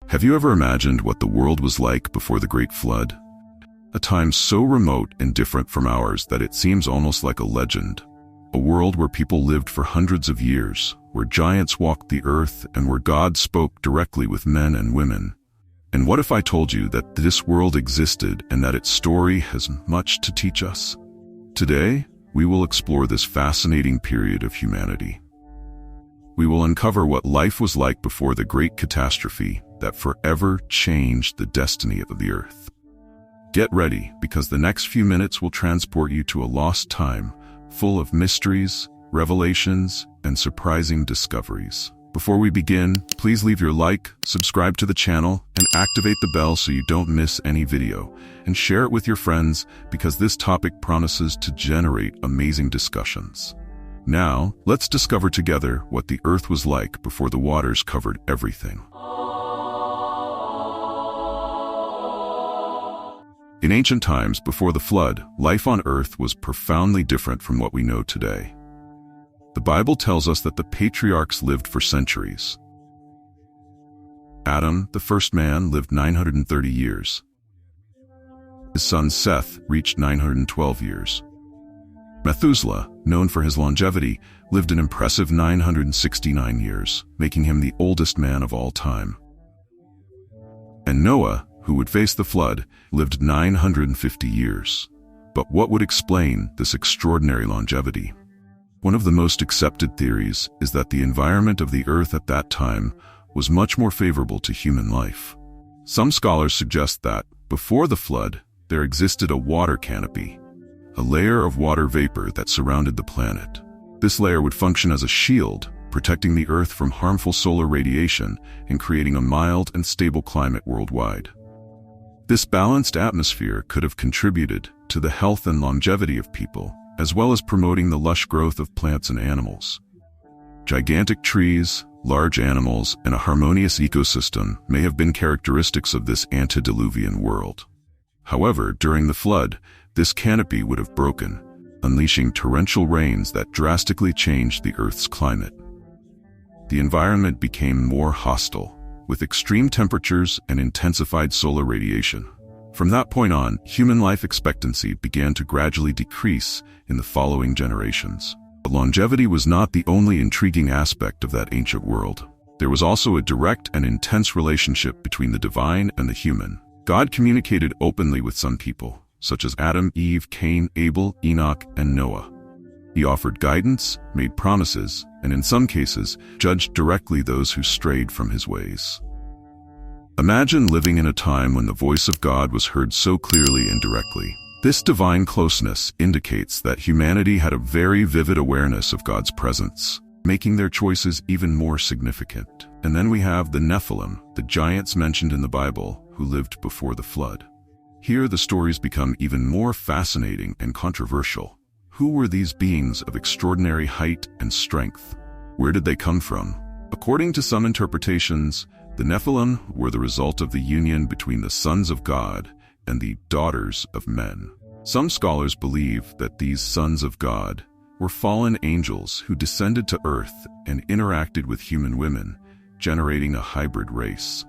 Have you ever imagined what the world was like before the Great Flood? A time so remote and different from ours that it seems almost like a legend. A world where people lived for hundreds of years, where giants walked the earth, and where God spoke directly with men and women. And what if I told you that this world existed and that its story has much to teach us? Today, we will explore this fascinating period of humanity. We will uncover what life was like before the great catastrophe that forever changed the destiny of the earth. Get ready, because the next few minutes will transport you to a lost time full of mysteries, revelations, and surprising discoveries. Before we begin, please leave your like, subscribe to the channel, and activate the bell so you don't miss any video, and share it with your friends because this topic promises to generate amazing discussions. Now, let's discover together what the earth was like before the waters covered everything. In ancient times, before the flood, life on earth was profoundly different from what we know today. The Bible tells us that the patriarchs lived for centuries. Adam, the first man, lived 930 years. His son Seth reached 912 years. Methuselah, known for his longevity, lived an impressive 969 years, making him the oldest man of all time. And Noah, who would face the flood, lived 950 years. But what would explain this extraordinary longevity? One of the most accepted theories is that the environment of the earth at that time was much more favorable to human life. Some scholars suggest that, before the flood, there existed a water canopy, a layer of water vapor that surrounded the planet. This layer would function as a shield, protecting the earth from harmful solar radiation and creating a mild and stable climate worldwide. This balanced atmosphere could have contributed to the health and longevity of people, as well as promoting the lush growth of plants and animals. Gigantic trees, large animals, and a harmonious ecosystem may have been characteristics of this antediluvian world. However, during the flood, this canopy would have broken, unleashing torrential rains that drastically changed the Earth's climate. The environment became more hostile, with extreme temperatures and intensified solar radiation. From that point on, human life expectancy began to gradually decrease in the following generations. But longevity was not the only intriguing aspect of that ancient world. There was also a direct and intense relationship between the divine and the human. God communicated openly with some people, such as Adam, Eve, Cain, Abel, Enoch, and Noah. He offered guidance, made promises, and in some cases, judged directly those who strayed from his ways. Imagine living in a time when the voice of God was heard so clearly and directly. This divine closeness indicates that humanity had a very vivid awareness of God's presence, making their choices even more significant. And then we have the Nephilim, the giants mentioned in the Bible, who lived before the flood. Here the stories become even more fascinating and controversial. Who were these beings of extraordinary height and strength? Where did they come from? According to some interpretations, the Nephilim were the result of the union between the sons of God and the daughters of men. Some scholars believe that these sons of God were fallen angels who descended to earth and interacted with human women, generating a hybrid race.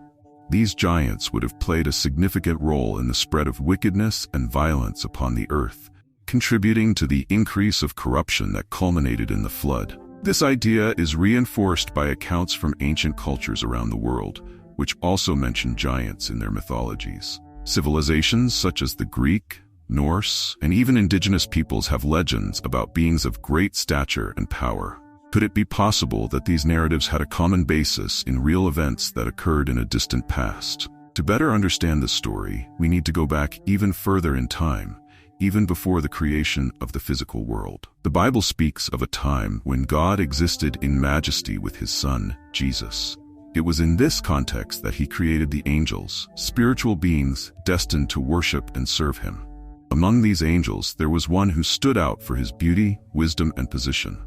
These giants would have played a significant role in the spread of wickedness and violence upon the earth, contributing to the increase of corruption that culminated in the flood. This idea is reinforced by accounts from ancient cultures around the world, which also mention giants in their mythologies. Civilizations such as the Greek, Norse, and even indigenous peoples have legends about beings of great stature and power. Could it be possible that these narratives had a common basis in real events that occurred in a distant past? To better understand this story, we need to go back even further in time, even before the creation of the physical world. The Bible speaks of a time when God existed in majesty with his Son, Jesus. It was in this context that he created the angels, spiritual beings destined to worship and serve him. Among these angels, there was one who stood out for his beauty, wisdom, and position: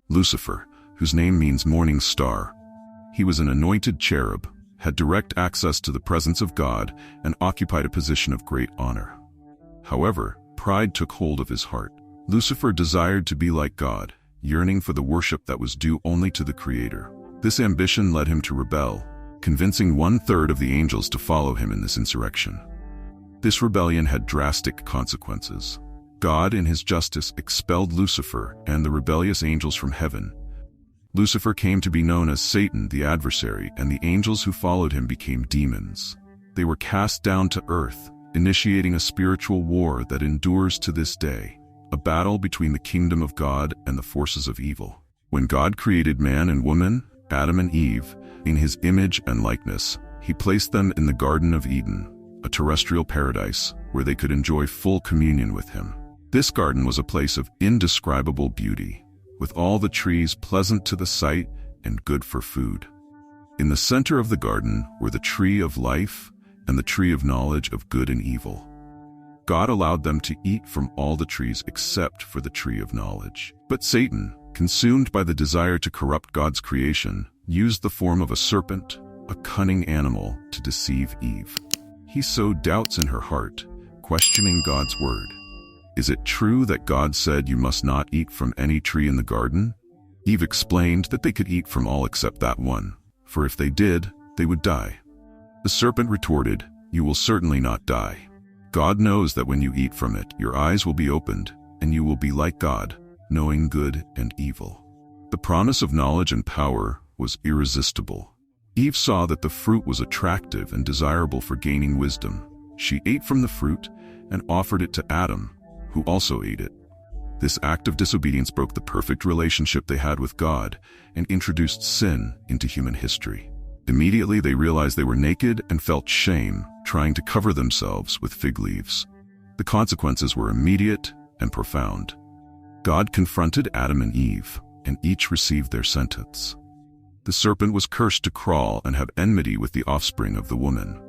Lucifer, whose name means morning star. He was an anointed cherub, had direct access to the presence of God, and occupied a position of great honor. However, pride took hold of his heart. Lucifer desired to be like God, yearning for the worship that was due only to the Creator. This ambition led him to rebel, convincing 1/3 of the angels to follow him in this insurrection. This rebellion had drastic consequences. God, in his justice, expelled Lucifer and the rebellious angels from heaven. Lucifer came to be known as Satan, the adversary, and the angels who followed him became demons. They were cast down to earth, initiating a spiritual war that endures to this day, a battle between the kingdom of God and the forces of evil. When God created man and woman, Adam and Eve, in his image and likeness, he placed them in the Garden of Eden, a terrestrial paradise where they could enjoy full communion with him. This garden was a place of indescribable beauty, with all the trees pleasant to the sight and good for food. In the center of the garden were the tree of life and the tree of knowledge of good and evil. God allowed them to eat from all the trees except for the tree of knowledge. But Satan, consumed by the desire to corrupt God's creation, used the form of a serpent, a cunning animal, to deceive Eve. He sowed doubts in her heart, questioning God's word. Is it true that God said you must not eat from any tree in the garden? Eve explained that they could eat from all except that one, for if they did, they would die. The serpent retorted, "You will certainly not die. God knows that when you eat from it, your eyes will be opened, and you will be like God, knowing good and evil." The promise of knowledge and power was irresistible. Eve saw that the fruit was attractive and desirable for gaining wisdom. She ate from the fruit and offered it to Adam, who also ate it. This act of disobedience broke the perfect relationship they had with God and introduced sin into human history. Immediately they realized they were naked and felt shame, trying to cover themselves with fig leaves. The consequences were immediate and profound. God confronted Adam and Eve, and each received their sentence. The serpent was cursed to crawl and have enmity with the offspring of the woman.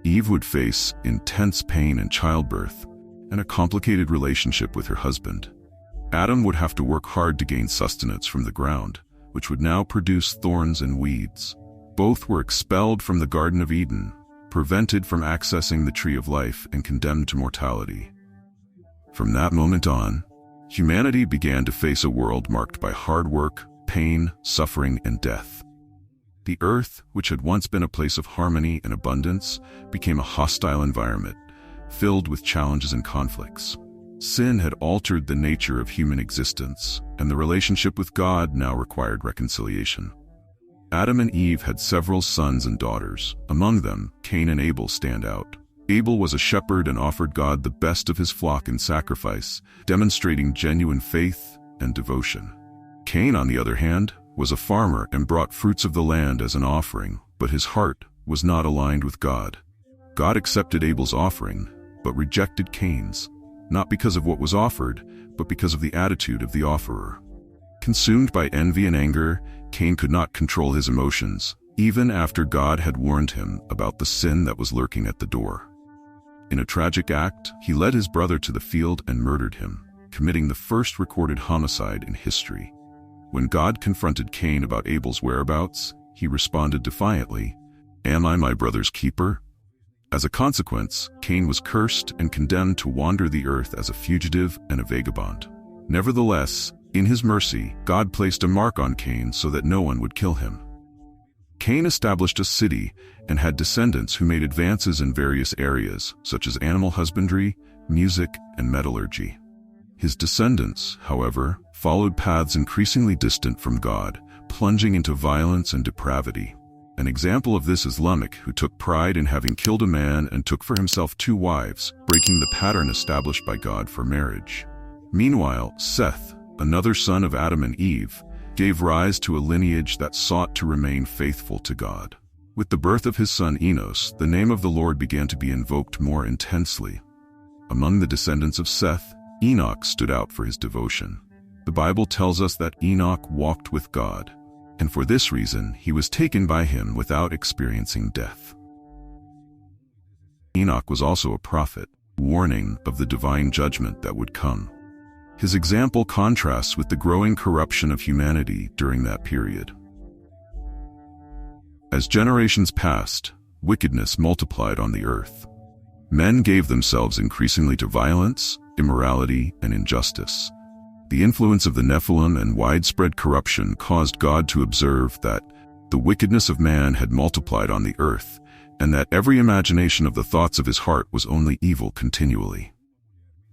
Eve would face intense pain in childbirth and a complicated relationship with her husband. Adam would have to work hard to gain sustenance from the ground, which would now produce thorns and weeds. Both were expelled from the Garden of Eden, prevented from accessing the tree of life, and condemned to mortality. From that moment on, humanity began to face a world marked by hard work, pain, suffering, and death. The earth, which had once been a place of harmony and abundance, became a hostile environment, filled with challenges and conflicts. Sin had altered the nature of human existence, and the relationship with God now required reconciliation. Adam and Eve had several sons and daughters. Among them, Cain and Abel stand out. Abel was a shepherd and offered God the best of his flock in sacrifice, demonstrating genuine faith and devotion. Cain, on the other hand, was a farmer and brought fruits of the land as an offering, but his heart was not aligned with God. God accepted Abel's offering, but rejected Cain's, not because of what was offered, but because of the attitude of the offerer. Consumed by envy and anger, Cain could not control his emotions, even after God had warned him about the sin that was lurking at the door. In a tragic act, he led his brother to the field and murdered him, committing the first recorded homicide in history. When God confronted Cain about Abel's whereabouts, he responded defiantly, "Am I my brother's keeper?" As a consequence, Cain was cursed and condemned to wander the earth as a fugitive and a vagabond. Nevertheless, in his mercy, God placed a mark on Cain so that no one would kill him. Cain established a city and had descendants who made advances in various areas, such as animal husbandry, music, and metallurgy. His descendants, however, followed paths increasingly distant from God, plunging into violence and depravity. An example of this is Lamech, who took pride in having killed a man and took for himself 2 wives, breaking the pattern established by God for marriage. Meanwhile, Seth, another son of Adam and Eve, gave rise to a lineage that sought to remain faithful to God. With the birth of his son Enos, the name of the Lord began to be invoked more intensely. Among the descendants of Seth, Enoch stood out for his devotion. The Bible tells us that Enoch walked with God, and for this reason he was taken by him without experiencing death. Enoch was also a prophet, warning of the divine judgment that would come. His example contrasts with the growing corruption of humanity during that period. As generations passed, wickedness multiplied on the earth. Men gave themselves increasingly to violence, immorality, and injustice. The influence of the Nephilim and widespread corruption caused God to observe that The wickedness of man had multiplied on the earth, and that every imagination of the thoughts of his heart was only evil continually.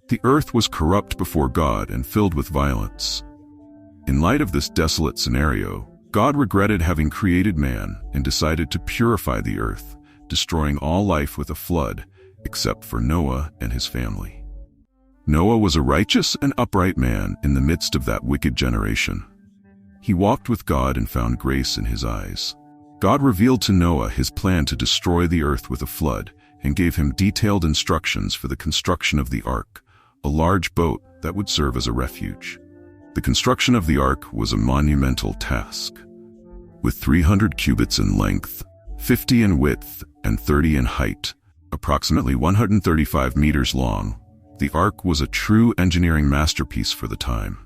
The earth was corrupt before God and filled with violence. In light of this desolate scenario, God regretted having created man and decided to purify the earth, destroying all life with a flood, except for Noah and his family. Noah was a righteous and upright man in the midst of that wicked generation. He walked with God and found grace in his eyes. God revealed to Noah his plan to destroy the earth with a flood and gave him detailed instructions for the construction of the ark, a large boat that would serve as a refuge. The construction of the ark was a monumental task. With 300 cubits in length, 50 in width, and 30 in height, approximately 135 meters long, the ark was a true engineering masterpiece for the time.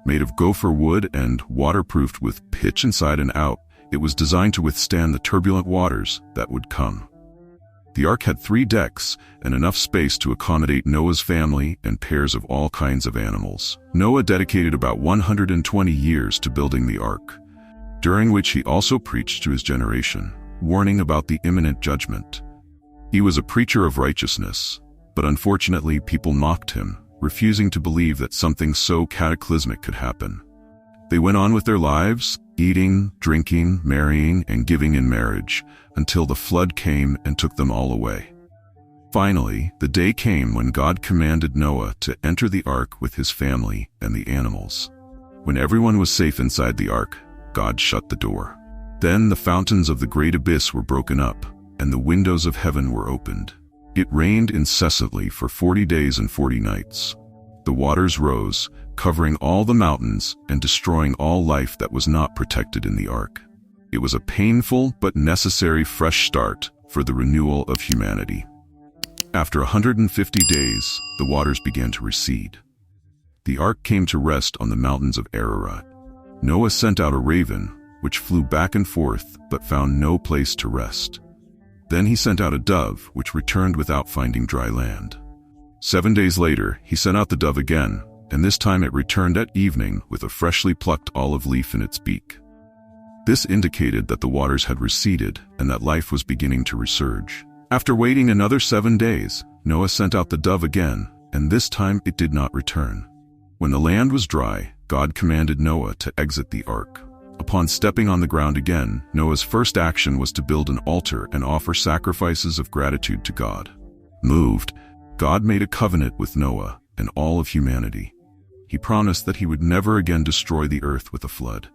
Made of gopher wood and waterproofed with pitch inside and out, it was designed to withstand the turbulent waters that would come. The ark had 3 decks and enough space to accommodate Noah's family and pairs of all kinds of animals. Noah dedicated about 120 years to building the ark, during which he also preached to his generation, warning about the imminent judgment. He was a preacher of righteousness, but unfortunately people mocked him, refusing to believe that something so cataclysmic could happen. They went on with their lives, eating, drinking, marrying, and giving in marriage, until the flood came and took them all away. Finally, the day came when God commanded Noah to enter the ark with his family and the animals. When everyone was safe inside the ark, God shut the door. Then the fountains of the great abyss were broken up, and the windows of heaven were opened. It rained incessantly for 40 days and 40 nights. The waters rose, covering all the mountains and destroying all life that was not protected in the ark. It was a painful but necessary fresh start for the renewal of humanity. After 150 days, the waters began to recede. The ark came to rest on the mountains of Ararat. Noah sent out a raven, which flew back and forth but found no place to rest. Then he sent out a dove, which returned without finding dry land. 7 days later, he sent out the dove again, and this time it returned at evening with a freshly plucked olive leaf in its beak. This indicated that the waters had receded and that life was beginning to resurge. After waiting another 7 days, Noah sent out the dove again, and this time it did not return. When the land was dry, God commanded Noah to exit the ark. Upon stepping on the ground again, Noah's first action was to build an altar and offer sacrifices of gratitude to God. Moved, God made a covenant with Noah and all of humanity. He promised that he would never again destroy the earth with a flood.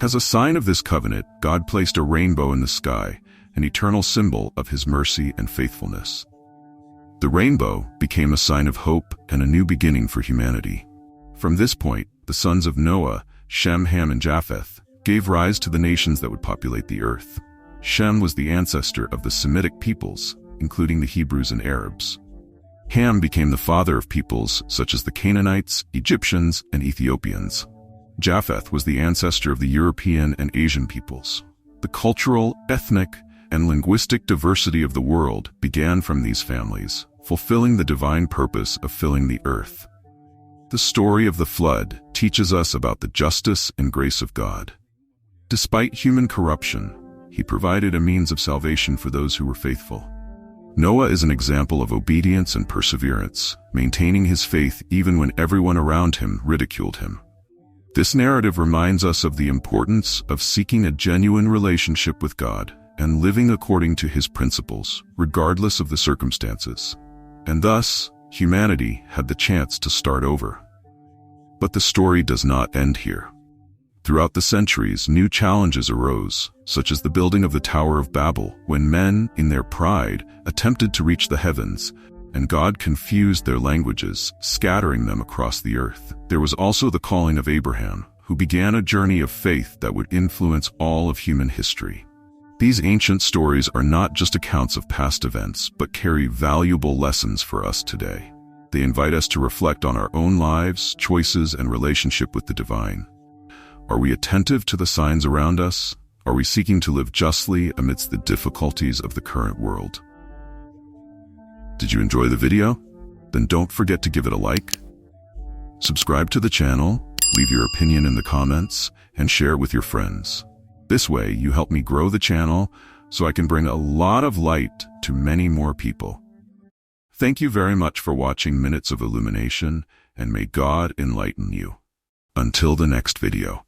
As a sign of this covenant, God placed a rainbow in the sky, an eternal symbol of his mercy and faithfulness. The rainbow became a sign of hope and a new beginning for humanity. From this point, the sons of Noah, Shem, Ham, and Japheth, gave rise to the nations that would populate the earth. Shem was the ancestor of the Semitic peoples, including the Hebrews and Arabs. Ham became the father of peoples such as the Canaanites, Egyptians, and Ethiopians. Japheth was the ancestor of the European and Asian peoples. The cultural, ethnic, and linguistic diversity of the world began from these families, fulfilling the divine purpose of filling the earth. The story of the flood teaches us about the justice and grace of God. Despite human corruption, he provided a means of salvation for those who were faithful. Noah is an example of obedience and perseverance, maintaining his faith even when everyone around him ridiculed him. This narrative reminds us of the importance of seeking a genuine relationship with God and living according to his principles, regardless of the circumstances. And thus, humanity had the chance to start over. But the story does not end here. Throughout the centuries, new challenges arose, such as the building of the Tower of Babel, when men, in their pride, attempted to reach the heavens, and God confused their languages, scattering them across the earth. There was also the calling of Abraham, who began a journey of faith that would influence all of human history. These ancient stories are not just accounts of past events, but carry valuable lessons for us today. They invite us to reflect on our own lives, choices, and relationship with the divine. Are we attentive to the signs around us? Are we seeking to live justly amidst the difficulties of the current world? Did you enjoy the video? Then don't forget to give it a like. Subscribe to the channel, leave your opinion in the comments, and share it with your friends. This way, you help me grow the channel so I can bring a lot of light to many more people. Thank you very much for watching Minutes of Illumination, and may God enlighten you. Until the next video.